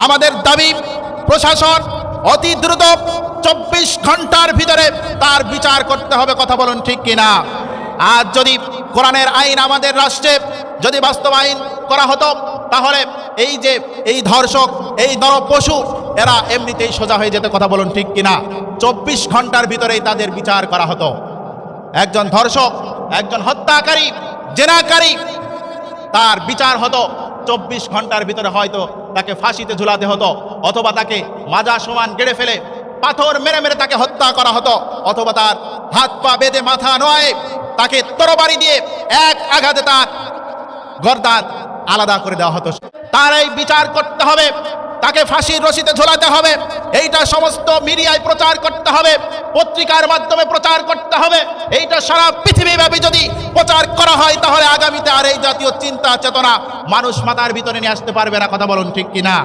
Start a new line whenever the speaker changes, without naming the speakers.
আমাদের দাবি প্রশাসন অতি দ্রুত 24 ঘন্টার ভিতরে তার বিচার করতে হবে। কথা বলুন ঠিক কিনা? আজ যদি কোরআনের আইন আমাদের রাষ্ট্রে যদি বাস্তবায়ন করা হতো, তাহলে এই ধর্ষক, এই নরপশু এরা এমনিতেই সোজা হয়ে যেত। কথা বলুন ঠিক কিনা? 24 ঘন্টার ভিতরেই তাদের বিচার করা হতো। একজন ধর্ষক, একজন হত্যাকারী, জেনাকারী, তার বিচার হতো 24 ঘন্টার ভিতরে। হয়তো তাকে ফাঁসিতে ঝুলাতে হতো, অথবা তাকে মাজা সমান গেড়ে ফেলে পাথর মেরে মেরে তাকে হত্যা করা হতো, অথবা তার হাত পা বেঁধে মাথা নোয়ায়ে তাকে তরবারি দিয়ে এক আঘাতে তার গর্দান আলাদা করে দেওয়া হতো। তার এই বিচার করতে হবে, তাকে ফাঁসির রশিতে ঝোলাতে হবে। এইটা সমস্ত মিডিয়ায় প্রচার করতে হবে, পত্রিকার মাধ্যমে প্রচার করতে হবে। এইটা সারা পৃথিবীব্যাপী যদি প্রচার করা হয়, তাহলে আগামীতে আর এই জাতীয় চিন্তা চেতনা মানুষ মাথার ভিতরে নিয়ে আসতে পারবে না। কথা বলুন ঠিক কিনা?